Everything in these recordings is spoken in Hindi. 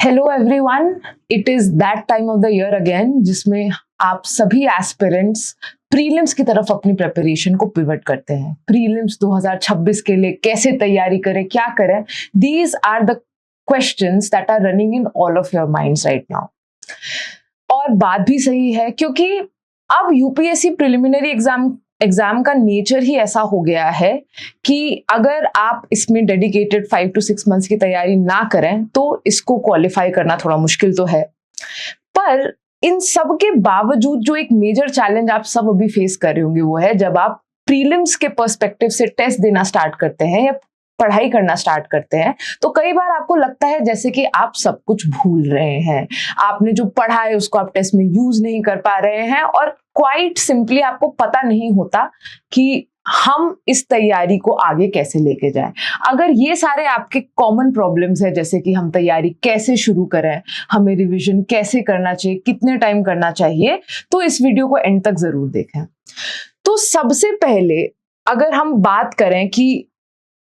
Hello everyone, it is that time of the year again जिसमें आप सभी एस्पिरेंट्स प्रीलिम्स की तरफ अपनी प्रिपरेशन को पिवट करते हैं। प्रीलिम्स 2026 के लिए कैसे तैयारी करें, क्या करें, these are the questions that are running in all of your minds right now. और बात भी सही है क्योंकि अब यूपीएससी प्रिलिमिनरी एग्जाम का नेचर ही ऐसा हो गया है कि अगर आप इसमें डेडिकेटेड 5 to 6 मंथ्स की तैयारी ना करें तो इसको क्वालिफाई करना थोड़ा मुश्किल तो है। पर इन सब के बावजूद जो एक मेजर चैलेंज आप सब अभी फेस कर रहे होंगे वो है जब आप प्रीलिम्स के पर्सपेक्टिव से टेस्ट देना स्टार्ट करते हैं या पढ़ाई करना स्टार्ट करते हैं तो कई बार आपको लगता है जैसे कि आप सब कुछ भूल रहे हैं, आपने जो पढ़ा है उसको आप टेस्ट में यूज नहीं कर पा रहे हैं और क्वाइट सिंपली आपको पता नहीं होता कि हम इस तैयारी को आगे कैसे लेके जाएं। अगर ये सारे आपके कॉमन प्रॉब्लम्स है जैसे कि हम तैयारी कैसे शुरू करें, हमें रिवीजन कैसे करना चाहिए, कितने टाइम करना चाहिए, तो इस वीडियो को एंड तक जरूर देखें। तो सबसे पहले अगर हम बात करें कि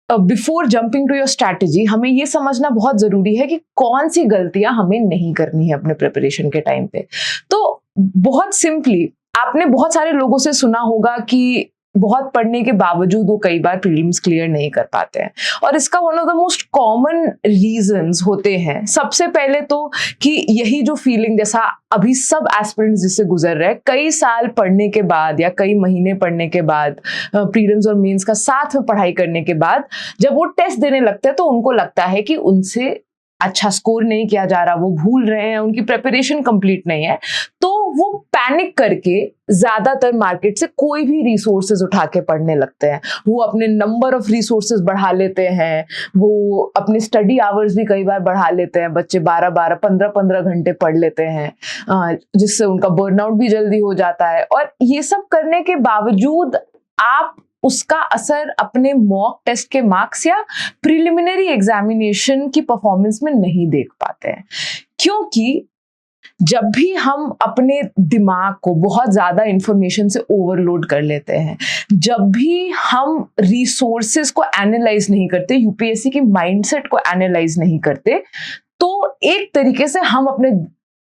before jumping to your strategy, हमें ये समझना बहुत जरूरी है कि कौन सी गलतियां हमें नहीं करनी है अपने प्रिपरेशन के टाइम पे। तो बहुत सिंपली आपने बहुत सारे लोगों से सुना होगा कि बहुत पढ़ने के बावजूद वो कई बार प्रीलिम्स क्लियर नहीं कर पाते हैं और इसका one of the most common reasons होते हैं सबसे पहले तो कि यही जो फीलिंग जैसा अभी सब एस्पिरेंट्स जिससे गुजर रहे हैं, कई साल पढ़ने के बाद या कई महीने पढ़ने के बाद, प्रीलिम्स और मेंस का साथ में पढ़ाई करने के बाद जब वो टेस्ट देने लगते हैं तो उनको लगता है कि उनसे अच्छा स्कोर नहीं किया जा रहा, वो भूल रहे हैं, उनकी प्रिपरेशन कंप्लीट नहीं है, तो वो पैनिक करके ज्यादातर मार्केट से कोई भी रिसोर्सेज उठा के पढ़ने लगते हैं। वो अपने नंबर ऑफ रिसोर्सेज बढ़ा लेते हैं, वो अपने स्टडी आवर्स भी कई बार बढ़ा लेते हैं, बच्चे 12-12, 15-15 घंटे पढ़ लेते हैं जिससे उनका बर्नआउट भी जल्दी हो जाता है। और ये सब करने के बावजूद आप उसका असर अपने मॉक टेस्ट के मार्क्स या प्रिलिमिनरी एग्जामिनेशन की परफॉर्मेंस में नहीं देख पाते हैं, क्योंकि जब भी हम अपने दिमाग को बहुत ज्यादा इंफॉर्मेशन से ओवरलोड कर लेते हैं, जब भी हम रिसोर्सेज को एनालाइज नहीं करते, यूपीएससी की माइंडसेट को एनालाइज नहीं करते, तो एक तरीके से हम अपने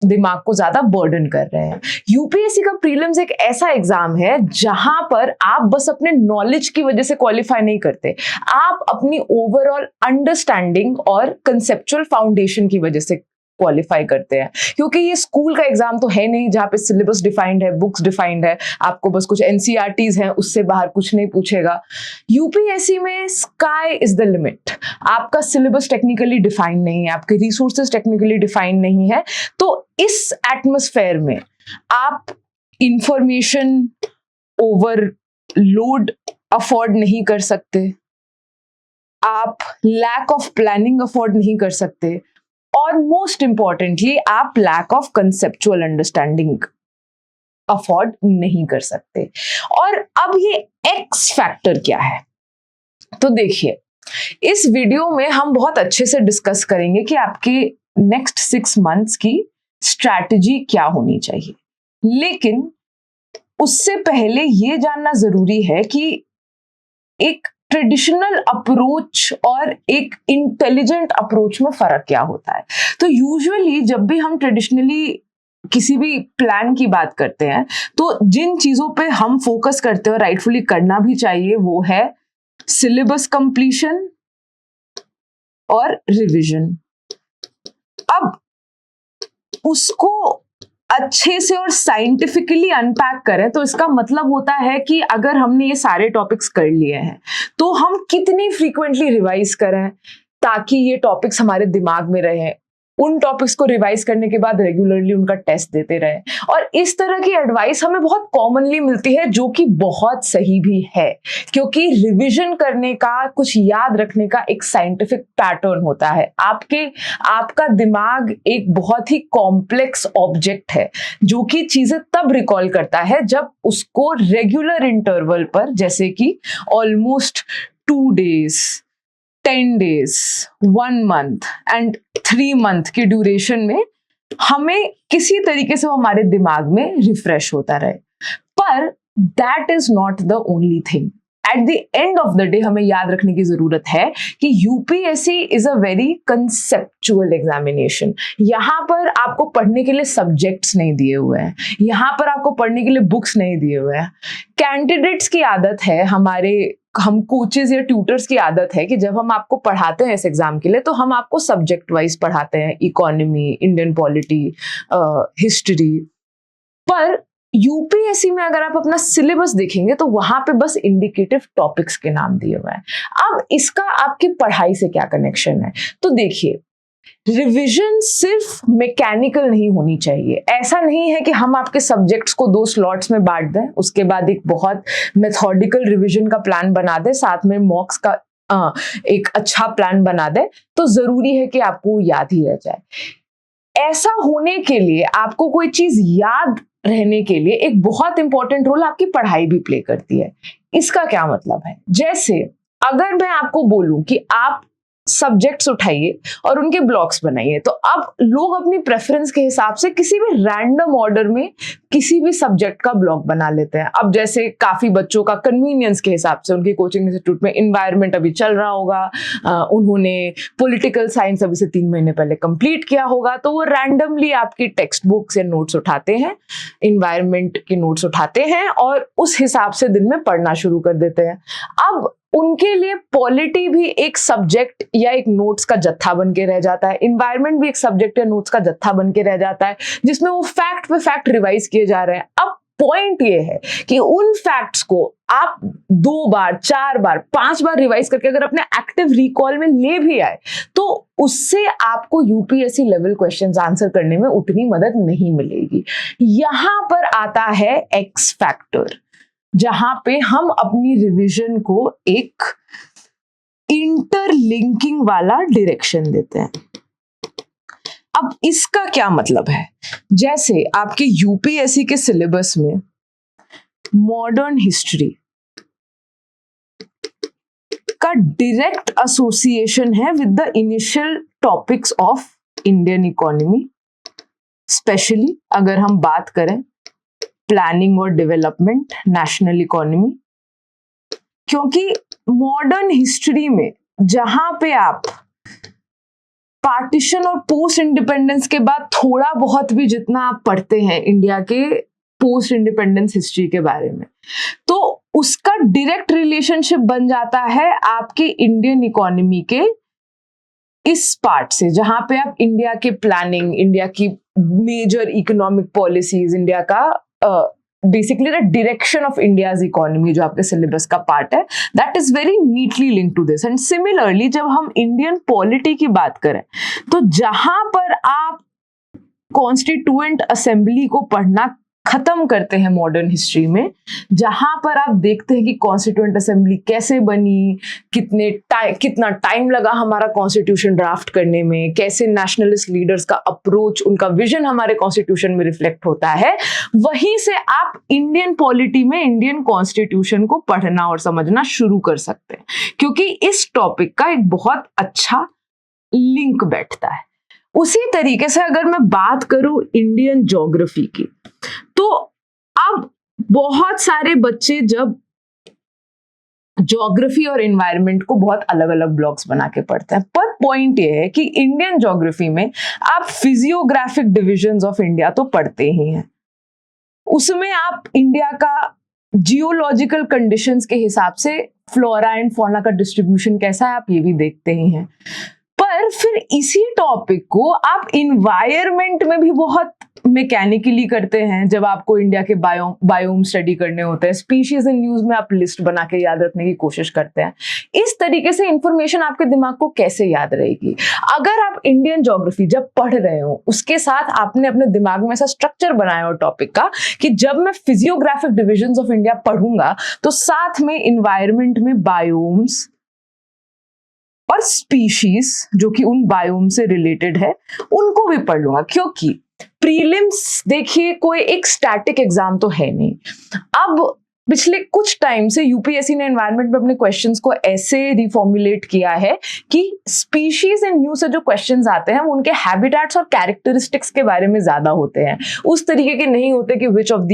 दिमाग को ज्यादा बर्डन कर रहे हैं। यूपीएससी का प्रीलिम्स एक ऐसा एग्जाम है जहां पर आप बस अपने नॉलेज की वजह से क्वालिफाई नहीं करते, आप अपनी ओवरऑल अंडरस्टैंडिंग और कंसेप्चुअल फाउंडेशन की वजह से क्वालिफाई करते हैं। क्योंकि ये स्कूल का एग्जाम तो है नहीं जहां पे सिलेबस डिफाइंड है, बुक्स डिफाइंड है, आपको बस कुछ एनसीईआरटीज हैं, उससे बाहर कुछ नहीं पूछेगा। यूपीएससी में स्काई इज द लिमिट, आपका सिलेबस टेक्निकली डिफाइंड नहीं है, आपके रिसोर्सेज टेक्निकली डिफाइंड नहीं है, तो इस एटमॉस्फेयर में आप इंफॉर्मेशन ओवरलोड अफोर्ड नहीं कर सकते, आप लैक ऑफ प्लानिंग अफोर्ड नहीं कर सकते, और मोस्ट इंपॉर्टेंटली आप lack of conceptual understanding afford नहीं कर सकते। और अब ये एक्स फैक्टर क्या है, तो देखिए इस वीडियो में हम बहुत अच्छे से डिस्कस करेंगे कि आपके नेक्स्ट 6 मंथ्स की स्ट्रैटेजी क्या होनी चाहिए, लेकिन उससे पहले ये जानना जरूरी है कि एक ट्रेडिशनल अप्रोच और एक इंटेलिजेंट अप्रोच में फर्क क्या होता है। तो यूजुअली जब भी हम ट्रेडिशनली किसी भी प्लान की बात करते हैं तो जिन चीजों पे हम फोकस करते हैं और राइटफुली करना भी चाहिए वो है सिलेबस कंप्लीशन और रिवीजन। अब उसको अच्छे से और साइंटिफिकली अनपैक करें तो इसका मतलब होता है कि अगर हमने ये सारे टॉपिक्स कर लिए हैं तो हम कितनी फ्रीक्वेंटली रिवाइज करें ताकि ये टॉपिक्स हमारे दिमाग में रहें, उन टॉपिक्स को रिवाइज करने के बाद रेगुलरली उनका टेस्ट देते रहे। और इस तरह की एडवाइस हमें बहुत कॉमनली मिलती है जो कि बहुत सही भी है, क्योंकि रिवीजन करने का, कुछ याद रखने का एक साइंटिफिक पैटर्न होता है। आपका दिमाग एक बहुत ही कॉम्प्लेक्स ऑब्जेक्ट है जो कि चीजें तब रिकॉल करता है जब उसको रेगुलर इंटरवल पर, जैसे कि almost 2 days, 10 days, 1 month and 3 month की ड्यूरेशन में हमें किसी तरीके से वो हमारे दिमाग में रिफ्रेश होता रहे। पर that is not the only thing. At the end of the day हमें याद रखने की जरूरत है कि UPSC is a very conceptual examination. यहाँ पर आपको पढ़ने के लिए सब्जेक्ट्स नहीं दिए हुए हैं, यहाँ पर आपको पढ़ने के लिए बुक्स नहीं दिए हुए हैं। कैंडिडेट्स की आदत है, हम कोचेस या ट्यूटर्स की आदत है कि जब हम आपको पढ़ाते हैं इस एग्जाम के लिए तो हम आपको सब्जेक्ट वाइज पढ़ाते हैं, इकोनॉमी, इंडियन पॉलिटी, हिस्ट्री। पर यूपीएससी में अगर आप अपना सिलेबस देखेंगे तो वहां पे बस इंडिकेटिव टॉपिक्स के नाम दिए हुए हैं। अब इसका आपकी पढ़ाई से क्या कनेक्शन है? तो देखिए, रिवीजन सिर्फ मैकेनिकल नहीं होनी चाहिए। ऐसा नहीं है कि हम आपके सब्जेक्ट्स को 2 स्लॉट्स में बांट दें, उसके बाद एक बहुत मेथोडिकल रिवीजन का प्लान बना दें, साथ में मॉक्स का एक अच्छा प्लान बना दें, तो जरूरी है कि आपको याद ही रह जाए। ऐसा होने के लिए आपको कोई चीज याद रहने के लिए एक बहुत इंपॉर्टेंट रोल आपकी पढ़ाई भी प्ले करती है। इसका क्या मतलब है? जैसे अगर मैं आपको बोलूं कि आप सब्जेक्ट्स उठाइए और उनके ब्लॉक्स बनाइए, तो अब लोग अपनी प्रेफरेंस के हिसाब से किसी भी रैंडम ऑर्डर में किसी भी सब्जेक्ट का ब्लॉक बना लेते हैं। अब जैसे काफी बच्चों का कन्वीनियंस के हिसाब से, उनकी कोचिंग इंस्टीट्यूट में इन्वायरमेंट अभी चल रहा होगा, उन्होंने पॉलिटिकल साइंस अभी से 3 महीने पहले कंप्लीट किया होगा, तो वो रैंडमली आपकी टेक्स्ट बुक्स या नोट्स उठाते हैं, इन्वायरमेंट के नोट्स उठाते हैं और उस हिसाब से दिन में पढ़ना शुरू कर देते हैं। अब उनके लिए पॉलिटी भी एक सब्जेक्ट या एक नोट्स का जत्था बन के रह जाता है, इन्वायरमेंट भी एक सब्जेक्ट या नोट्स का जत्था बन के रह जाता है, जिसमें वो फैक्ट पे फैक्ट रिवाइज किए जा रहे हैं। अब पॉइंट ये है कि उन फैक्ट्स को आप 2 बार, 4 बार, 5 बार रिवाइज करके अगर अपने एक्टिव रिकॉल में ले भी आए तो उससे आपको यूपीएससी लेवल क्वेश्चंस आंसर करने में उतनी मदद नहीं मिलेगी। यहां पर आता है एक्स फैक्टर, जहां पे हम अपनी रिवीजन को एक इंटरलिंकिंग वाला डायरेक्शन देते हैं। अब इसका क्या मतलब है? जैसे आपके यूपीएससी के सिलेबस में मॉडर्न हिस्ट्री का डायरेक्ट एसोसिएशन है with the initial topics of Indian economy, specially अगर हम बात करें प्लानिंग और डेवलपमेंट, नेशनल इकोनॉमी। क्योंकि मॉडर्न हिस्ट्री में जहां पे आप पार्टीशन और पोस्ट इंडिपेंडेंस के बाद थोड़ा बहुत भी जितना आप पढ़ते हैं इंडिया के पोस्ट इंडिपेंडेंस हिस्ट्री के बारे में, तो उसका डायरेक्ट रिलेशनशिप बन जाता है आपके इंडियन इकोनॉमी के इस पार्ट से, जहां पे आप इंडिया के प्लानिंग, इंडिया की मेजर इकोनॉमिक पॉलिसीज, इंडिया का basically the direction of India's economy जो आपके सिलेबस का पार्ट है, that is very neatly linked to this. And similarly जब हम इंडियन पॉलिटी की बात करें तो जहां पर आप कॉन्स्टिट्यूएंट असेंबली को पढ़ना खत्म करते हैं मॉडर्न हिस्ट्री में, जहां पर आप देखते हैं कि कॉन्स्टिट्यूएंट असेंबली कैसे बनी, कितना टाइम लगा हमारा कॉन्स्टिट्यूशन ड्राफ्ट करने में, कैसे नेशनलिस्ट लीडर्स का अप्रोच, उनका विजन हमारे कॉन्स्टिट्यूशन में रिफ्लेक्ट होता है, वहीं से आप इंडियन पॉलिटी में इंडियन कॉन्स्टिट्यूशन को पढ़ना और समझना शुरू कर सकते हैं, क्योंकि इस टॉपिक का एक बहुत अच्छा लिंक बैठता है। उसी तरीके से अगर मैं बात करूं इंडियन ज्योग्राफी की, तो अब बहुत सारे बच्चे जब ज्योग्राफी और एनवायरनमेंट को बहुत अलग अलग ब्लॉक्स बना के पढ़ते हैं, पर पॉइंट ये है कि इंडियन ज्योग्राफी में आप फिजियोग्राफिक डिविजन्स ऑफ इंडिया तो पढ़ते ही हैं, उसमें आप इंडिया का जियोलॉजिकल कंडीशंस के हिसाब से फ्लोरा एंड फौना का डिस्ट्रीब्यूशन कैसा है आप ये भी देखते ही हैं। पर फिर इसी टॉपिक को आप इन्वायरमेंट में भी बहुत मैकेनिकली करते हैं, जब आपको इंडिया के बायोम स्टडी करने होते हैं, स्पीशीज इन यूज में आप लिस्ट बना के याद रखने की कोशिश करते हैं। इस तरीके से इंफॉर्मेशन आपके दिमाग को कैसे याद रहेगी? अगर आप इंडियन ज्योग्राफी जब पढ़ रहे हो उसके साथ आपने अपने दिमाग में ऐसा स्ट्रक्चर बनाया हो टॉपिक का कि जब मैं फिजियोग्राफिक डिविजन्स ऑफ इंडिया पढ़ूंगा तो साथ में इन्वायरमेंट में बायोम्स और स्पीशीज जो कि उन बायोम से रिलेटेड है उनको भी पढ़ लूंगा, क्योंकि प्रीलिम्स देखिए कोई एक स्टैटिक एग्जाम तो है नहीं। अब पिछले कुछ टाइम से यूपीएससी ने एनवायरनमेंट में अपने क्वेश्चंस को ऐसे रिफॉर्मुलेट किया है कि स्पीशीज इन न्यू से जो क्वेश्चंस आते हैं वो उनके हैबिटेट्स और कैरेक्टरिस्टिक्स के बारे में ज्यादा होते हैं, उस तरीके के नहीं होते कि which of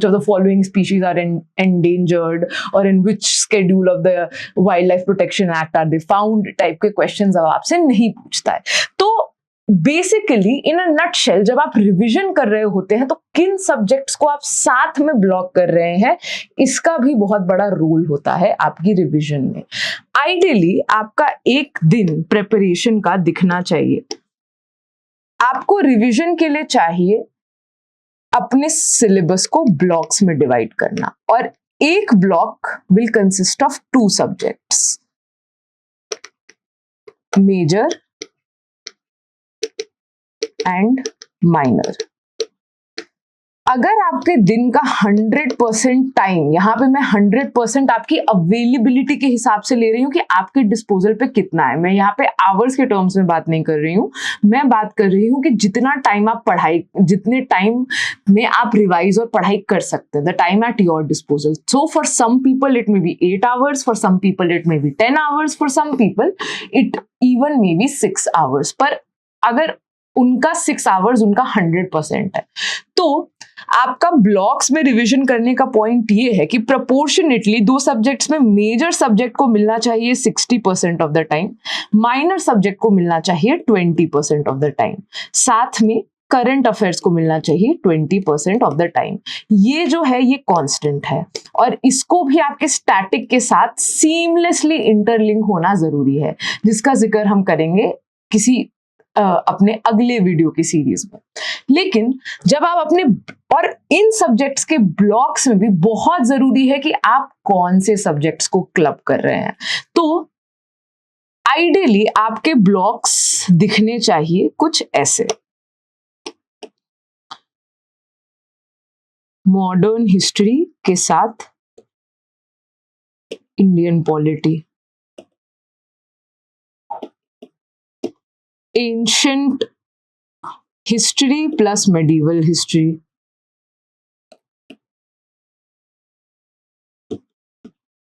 the following species are endangered और in which schedule of the wildlife protection act are they found type के क्वेश्चंस अब आपसे नहीं पूछता है। तो बेसिकली इन अ नटशेल जब आप रिवीजन कर रहे होते हैं तो किन सब्जेक्ट्स को आप साथ में ब्लॉक कर रहे हैं, इसका भी बहुत बड़ा रोल होता है आपकी रिवीजन में। आइडियली आपका एक दिन प्रिपरेशन का दिखना चाहिए। आपको रिवीजन के लिए चाहिए अपने सिलेबस को ब्लॉक्स में डिवाइड करना, और एक block will consist of 2 subjects, major and minor. अगर आपके दिन का 100% टाइम, यहां पे मैं 100% आपकी अवेलेबिलिटी के हिसाब से ले रही हूं कि आपके डिस्पोजल पे कितना है, मैं यहाँ पे आवर्स के टर्म्स में बात नहीं कर रही हूं, मैं बात कर रही हूं कि जितना टाइम आप पढ़ाई, जितने टाइम में आप रिवाइज और पढ़ाई कर सकते हैं, the time at your disposal. So for some people it may be 8 hours, for some people it may be 10 hours, for some people it even may be 6 hours. पर अगर उनका 6 आवर्स उनका 100% है, तो आपका ब्लॉक्स में रिवीजन करने का पॉइंट ये है कि प्रोपोर्शनेटली 2 सब्जेक्ट्स में मेजर सब्जेक्ट को मिलना चाहिए 60% of the time, minor subject को मिलना चाहिए 20% ऑफ द टाइम, साथ में करंट अफेयर्स को मिलना चाहिए 20% ऑफ द टाइम। ये जो है ये कांस्टेंट है, और इसको भी आपके स्टैटिक के साथ सीमलेसली इंटरलिंक होना जरूरी है, जिसका जिक्र हम करेंगे किसी अपने अगले वीडियो की सीरीज में। लेकिन जब आप अपने, और इन सब्जेक्ट्स के ब्लॉक्स में भी बहुत जरूरी है कि आप कौन से सब्जेक्ट्स को क्लब कर रहे हैं। तो आइडियली आपके ब्लॉक्स दिखने चाहिए कुछ ऐसे: मॉडर्न हिस्ट्री के साथ Indian polity, ancient history plus medieval history,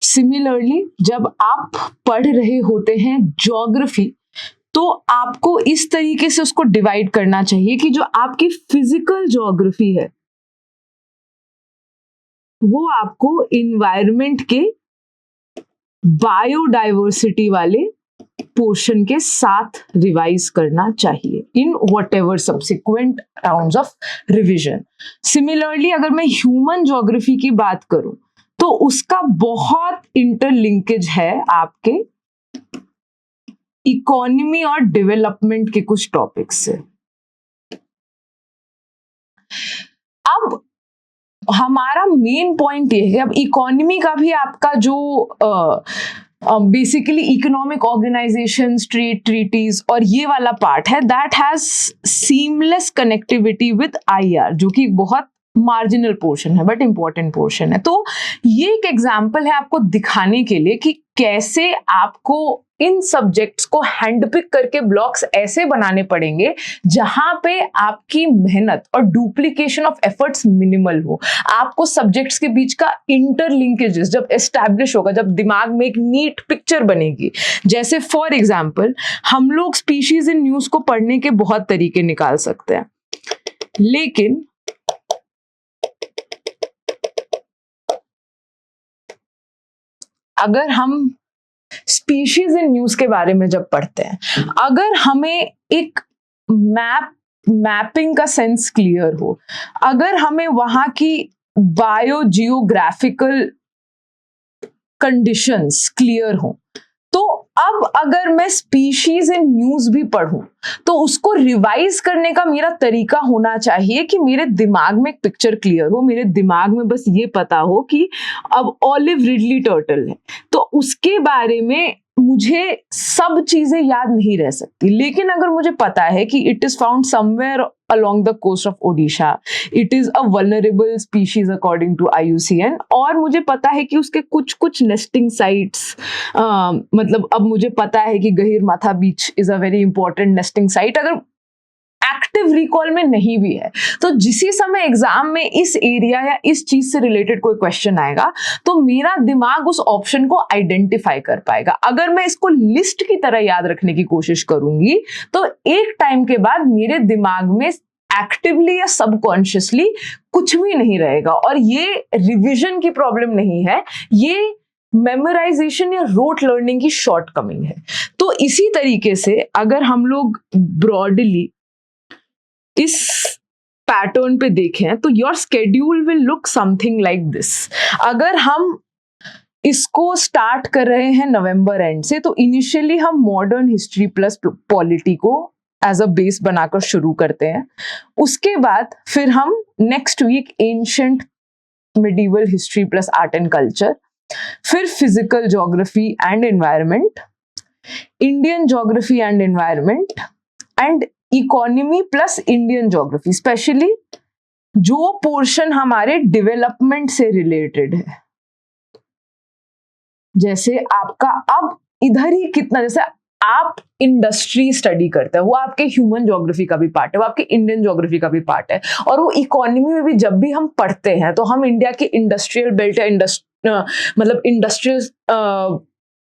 similarly जब आप पढ़ रहे होते हैं ज्योग्राफी, तो आपको इस तरीके से उसको डिवाइड करना चाहिए कि जो आपकी फिजिकल ज्योग्राफी है वो आपको इन्वायरमेंट के बायोडाइवर्सिटी वाले पोर्शन के साथ रिवाइज करना चाहिए in whatever subsequent rounds of revision. Similarly अगर मैं ह्यूमन ज्योग्राफी की बात करूं तो उसका बहुत इंटरलिंकेज है आपके इकोनॉमी और डेवलपमेंट के कुछ टॉपिक्स से। अब हमारा मेन पॉइंट ये है, अब इकोनॉमी का भी आपका जो basically economic organisation, trade treaties और ये वाला पार्ट है, that has seamless connectivity with IR, जो कि बहुत मार्जिनल पोर्शन है बट इंपॉर्टेंट पोर्शन है। तो ये एक एग्जांपल है आपको दिखाने के लिए कि कैसे आपको इन सब्जेक्ट्स को हैंडपिक करके ब्लॉक्स ऐसे बनाने पड़ेंगे जहां पे आपकी मेहनत और डुप्लीकेशन ऑफ एफर्ट्स मिनिमल हो। आपको सब्जेक्ट्स के बीच का इंटरलिंकेजेस जब एस्टैब्लिश होगा, जब दिमाग में एक नीट पिक्चर बनेगी, जैसे फॉर एग्जांपल हम लोग स्पीशीज इन न्यूज को पढ़ने के बहुत तरीके निकाल सकते हैं, लेकिन अगर हम स्पीशीज इन न्यूज के बारे में जब पढ़ते हैं, अगर हमें एक मैपिंग का सेंस क्लियर हो, अगर हमें वहां की बायो जियोग्राफिकल कंडीशंस क्लियर हो, तो अब अगर मैं स्पीशीज इन न्यूज भी पढ़ूं तो उसको रिवाइज करने का मेरा तरीका होना चाहिए कि मेरे दिमाग में एक पिक्चर क्लियर हो, मेरे दिमाग में बस ये पता हो कि अब ऑलिव रिडली टर्टल है, तो उसके बारे में मुझे सब चीजें याद नहीं रह सकती। लेकिन अगर मुझे पता है कि it is found somewhere along the coast of Odisha, it is a vulnerable species according to IUCN, और मुझे पता है कि उसके कुछ कुछ नेस्टिंग साइट्स, मतलब अब मुझे पता है कि Gahirmatha beach is a very important nesting site. अगर एक्टिव रिकॉल में नहीं भी है, तो जिसी समय एग्जाम में इस एरिया या इस चीज से रिलेटेड कोई क्वेश्चन आएगा तो मेरा दिमाग उस ऑप्शन को आइडेंटिफाई कर पाएगा। अगर मैं इसको लिस्ट की तरह याद रखने की कोशिश करूंगी तो एक टाइम के बाद मेरे दिमाग में एक्टिवली या सबकॉन्शियसली कुछ भी नहीं रहेगा। और ये रिवीजन की प्रॉब्लम नहीं है, ये मेमोराइजेशन या रोट लर्निंग की शॉर्टकमिंग है। तो इसी तरीके से अगर हम लोग ब्रॉडली इस पैटर्न पे देखें तो your schedule will look something like this. अगर हम इसको स्टार्ट कर रहे हैं नवंबर एंड से, तो इनिशियली हम मॉडर्न हिस्ट्री प्लस पॉलिटी को एज अ बेस बनाकर शुरू करते हैं। उसके बाद फिर हम next week ancient medieval history plus art and culture, फिर physical geography and environment, Indian geography and environment and economy plus Indian geography, specially जो पोर्शन हमारे डेवलपमेंट से रिलेटेड है। जैसे आपका अब इधर ही कितना, जैसे आप इंडस्ट्री स्टडी करते हैं, वो आपके ह्यूमन ज्योग्राफी का भी पार्ट है, वो आपके इंडियन ज्योग्राफी का भी पार्ट है। और वो इकोनॉमी में भी जब भी हम पढ़ते हैं तो हम इंडिया की इंडस्ट्रियल बेल्ट या मतलब इंडस्ट्रियल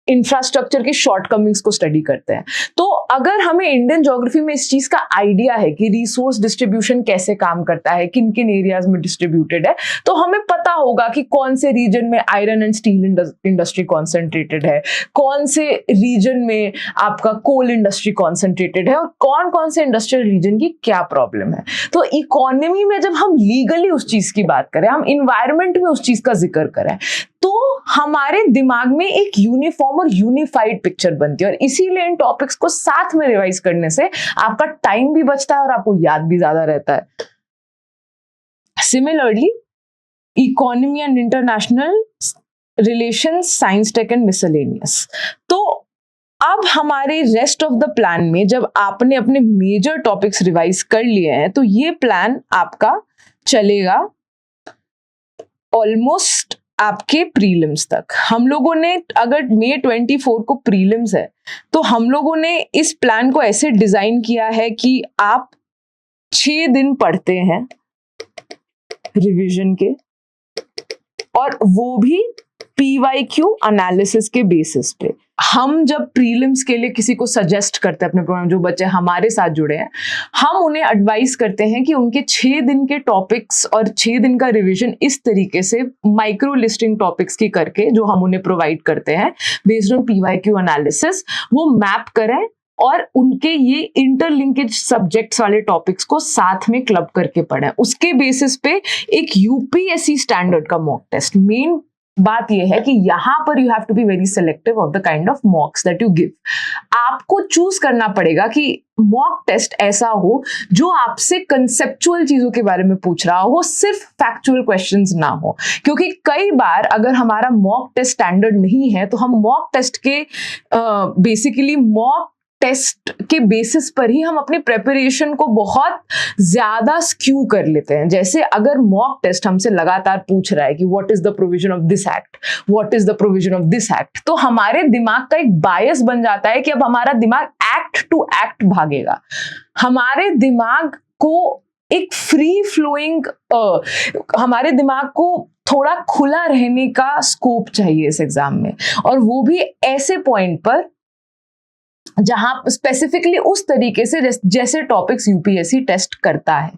इंफ्रास्ट्रक्चर की शॉर्टकमिंग्स को स्टडी करते हैं। तो अगर हमें इंडियन ज्योग्राफी में इस चीज का आइडिया है कि रिसोर्स डिस्ट्रीब्यूशन कैसे काम करता है, किन किन एरियाज में डिस्ट्रीब्यूटेड है, तो हमें पता होगा कि कौन से रीजन में iron and steel industry concentrated है, कौन से रीजन में आपका कोल इंडस्ट्री कॉन्सेंट्रेटेड है, और कौन कौन से इंडस्ट्रियल रीजन की क्या प्रॉब्लम है। तो इकोनॉमी में जब हम लीगली उस चीज की बात करें, हम इन्वायरमेंट में उस चीज का जिक्र करें, तो हमारे दिमाग में एक यूनिफॉर्म और यूनिफाइड पिक्चर बनती है। और इसीलिए इन टॉपिक्स को साथ में रिवाइज करने से आपका टाइम भी बचता है और आपको याद भी ज्यादा रहता है। Similarly economy and international relations, science tech and miscellaneous. तो अब हमारे रेस्ट ऑफ द प्लान में जब आपने अपने मेजर टॉपिक्स रिवाइज कर लिए हैं, तो ये प्लान आपका चलेगा ऑलमोस्ट आपके प्रीलिम्स तक। हम लोगों ने, अगर मई 24 को प्रीलिम्स है, तो हम लोगों ने इस प्लान को ऐसे डिजाइन किया है कि आप 6 दिन पढ़ते हैं रिवीजन के, और वो भी PYQ एनालिसिस के बेसिस पे। हम जब प्रीलिम्स के लिए किसी को सजेस्ट करते हैं अपने प्रोग्राम, जो बच्चे हमारे साथ जुड़े हैं, हम उन्हें एडवाइस करते हैं कि उनके 6 दिन के टॉपिक्स और 6 दिन का रिवीजन इस तरीके से माइक्रो लिस्टिंग टॉपिक्स की करके, जो हम उन्हें प्रोवाइड करते हैं बेस्ड ऑन PYQ एनालिसिस, वो मैप करें और उनके ये इंटरलिंकेज सब्जेक्ट्स वाले टॉपिक्स को साथ में क्लब करके पढ़ें। उसके बेसिस पे एक UPSC स्टैंडर्ड का मॉक टेस्ट। मेन बात यह है कि यहां पर you have to be very selective of the kind of mocks that you give. आपको चूज करना पड़ेगा कि मॉक टेस्ट ऐसा हो जो आपसे कंसेप्चुअल चीजों के बारे में पूछ रहा हो, सिर्फ फैक्चुअल क्वेश्चंस ना हो। क्योंकि कई बार अगर हमारा मॉक टेस्ट स्टैंडर्ड नहीं है, तो हम मॉक टेस्ट के बेसिकली मॉक टेस्ट के बेसिस पर ही हम अपनी प्रेपरेशन को बहुत ज्यादा स्क्यू कर लेते हैं। जैसे अगर मॉक टेस्ट हमसे लगातार पूछ रहा है कि what is the provision of this act, what is the provision of this act, तो हमारे दिमाग का एक बायस बन जाता है कि अब हमारा दिमाग एक्ट टू एक्ट भागेगा। हमारे दिमाग को एक फ्री फ्लोइंग, हमारे दिमाग को थोड़ा खुला रहने का स्कोप चाहिए इस एग्जाम में, और वो भी ऐसे पॉइंट पर जहां स्पेसिफिकली उस तरीके से जैसे टॉपिक्स UPSC टेस्ट करता है।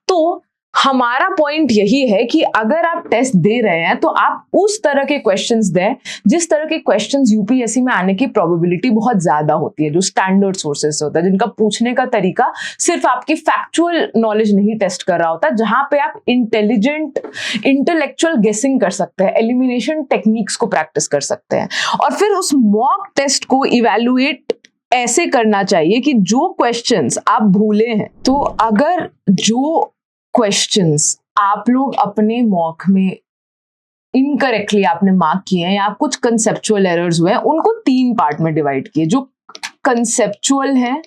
तो हमारा पॉइंट यही है कि अगर आप टेस्ट दे रहे हैं तो आप उस तरह के क्वेश्चंस दें जिस तरह के क्वेश्चंस UPSC में आने की प्रोबेबिलिटी बहुत ज्यादा होती है, जो स्टैंडर्ड सोर्सेस होता है, जिनका पूछने का तरीका सिर्फ आपकी फैक्चुअल नॉलेज नहीं टेस्ट कर रहा होता, जहां पे आप इंटेलिजेंट इंटेलेक्चुअल गेसिंग कर सकते हैं, एलिमिनेशन टेक्निक्स को प्रैक्टिस कर सकते हैं। और फिर उस मॉक टेस्ट को इवेलुएट ऐसे करना चाहिए कि जो क्वेश्चंस आप भूले हैं, तो अगर जो क्वेश्चंस आप लोग अपने मॉक में इनकरेक्टली आपने मार्क किए हैं या कुछ कंसेप्चुअल एरर्स हुए हैं, उनको 3 पार्ट में डिवाइड किए, जो कंसेप्चुअल है,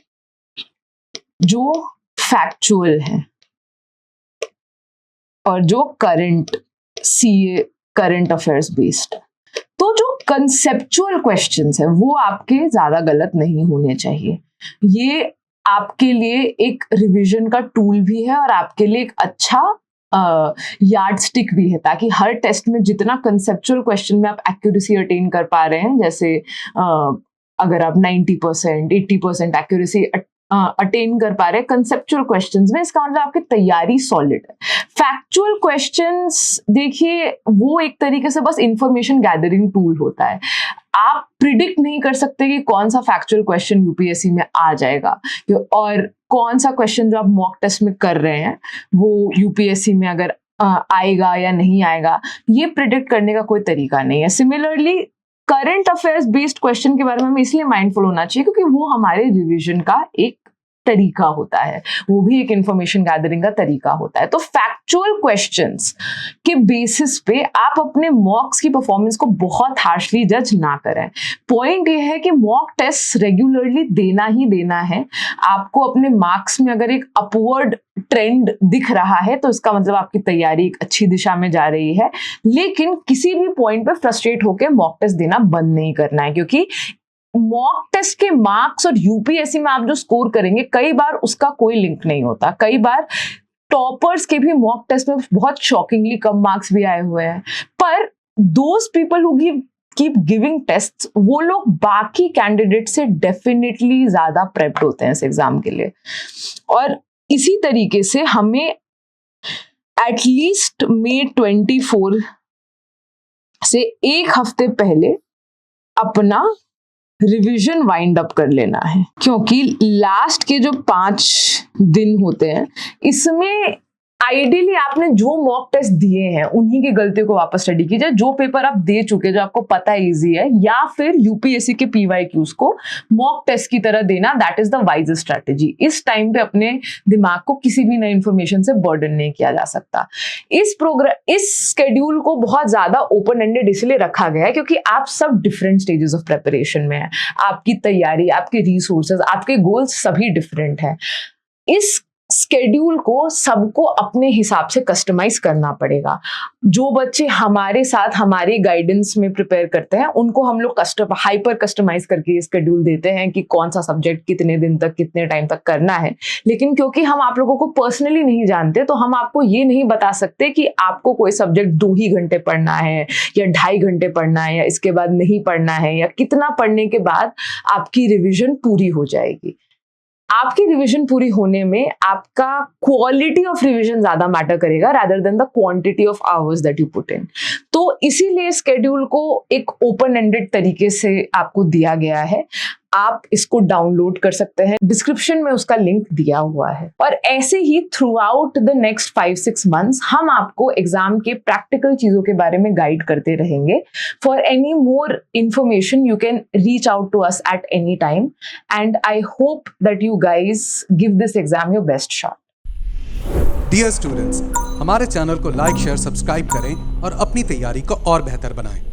जो फैक्चुअल है, और जो current CA current affairs based. तो जो कंसेप्चुअल क्वेश्चंस है वो आपके ज्यादा गलत नहीं होने चाहिए। ये आपके लिए एक रिवीजन का टूल भी है और आपके लिए एक अच्छा यार्ड स्टिक भी है, ताकि हर टेस्ट में जितना कंसेप्चुअल क्वेश्चन में आप एक्यूरेसी अटेन कर पा रहे हैं, जैसे अगर आप 90% 80% एक्यूरेसी अटेन कर पा रहे हैं कंसेप्चुअल क्वेश्चंस में, इसका मतलब आपकी तैयारी सॉलिड है। फैक्चुअल क्वेश्चंस देखिए, वो एक तरीके से बस इंफॉर्मेशन गैदरिंग टूल होता है। आप प्रिडिक्ट नहीं कर सकते कि कौन सा फैक्चुअल क्वेश्चन यूपीएससी में आ जाएगा और कौन सा क्वेश्चन जो आप मॉक टेस्ट में कर रहे हैं वो यूपीएससी में अगर आएगा या नहीं आएगा, ये प्रिडिक्ट करने का कोई तरीका नहीं है। Similarly current affairs based question के बारे में हमें इसलिए माइंडफुल होना चाहिए क्योंकि वो हमारे रिवीजन का एक तरीका होता है, वो भी एक इंफॉर्मेशन गैदरिंग का तरीका होता है। तो फैक्चुअल क्वेश्चंस के बेसिस पे आप अपने मॉक्स की परफॉर्मेंस को बहुत हार्शली जज ना करें। पॉइंट ये है कि मॉक टेस्ट रेगुलरली देना ही देना है। आपको अपने मार्क्स में अगर एक अपवर्ड ट्रेंड दिख रहा है तो इसका मतलब आपकी तैयारी एक अच्छी दिशा में जा रही है, लेकिन किसी भी पॉइंट पे फ्रस्ट्रेट होकर मॉक टेस्ट देना बंद नहीं करना है, क्योंकि मॉक टेस्ट के मार्क्स और यूपीएससी में आप जो स्कोर करेंगे कई बार उसका कोई लिंक नहीं होता। कई बार टॉपर्स के भी मॉक टेस्ट में बहुत शॉकिंगली कम मार्क्स भी आए हुए हैं, पर those people who keep giving tests, वो लोग बाकी कैंडिडेट से डेफिनेटली ज्यादा प्रेप्ड होते हैं इस एग्जाम के लिए। और इसी तरीके से हमें एटलीस्ट May 24 से एक हफ्ते पहले अपना रिवीजन वाइंड अप कर लेना है, क्योंकि लास्ट के जो 5 दिन होते हैं इसमें आइडियली आपने जो मॉक टेस्ट दिए हैं उन्हीं की गलतियों को वापस स्टडी कीजिए। जो पेपर आप दे चुके, जो आपको पता इजी है, या फिर यूपीएससी के पीवाईक्यूज को मॉक टेस्ट की तरह देना, that is the wisest strategy. इस टाइम पे अपने दिमाग को किसी भी नई इंफॉर्मेशन से बर्डन नहीं किया जा सकता। इस स्केड्यूल को बहुत ज्यादा ओपन एंडेड इसलिए रखा गया है क्योंकि आप सब डिफरेंट स्टेजेस ऑफ प्रिपरेशन में है। आपकी तैयारी, आपके रिसोर्सेज, आपके गोल्स सभी डिफरेंट हैं। इस स्केड्यूल को सबको अपने हिसाब से कस्टमाइज करना पड़ेगा। जो बच्चे हमारे साथ हमारी गाइडेंस में प्रिपेयर करते हैं उनको हम लोग हाइपर कस्टमाइज करके स्केड्यूल देते हैं कि कौन सा सब्जेक्ट कितने दिन तक कितने टाइम तक करना है। लेकिन क्योंकि हम आप लोगों को पर्सनली नहीं जानते तो हम आपको ये नहीं बता सकते कि आपको कोई सब्जेक्ट 2 ही घंटे पढ़ना है या 2.5 घंटे पढ़ना है या इसके बाद नहीं पढ़ना है, या कितना पढ़ने के बाद आपकी रिविजन पूरी हो जाएगी। आपकी रिवीजन पूरी होने में आपका क्वालिटी ऑफ रिवीजन ज्यादा मैटर करेगा rather than the quantity of hours that you put in. तो इसीलिए स्केड्यूल को एक ओपन एंडेड तरीके से आपको दिया गया है। आप इसको डाउनलोड कर सकते हैं, डिस्क्रिप्शन में उसका लिंक दिया हुआ है। और ऐसे ही throughout the next 5-6 months हम आपको एग्जाम के प्रैक्टिकल चीजों के बारे में गाइड करते रहेंगे। For any more information you can reach out to us at any time, and I hope that you guys give this exam your best shot. Dear students, हमारे चैनल को लाइक, शेयर, सब्सक्राइब करें और अपनी तैयारी को और बेहतर बनाएं।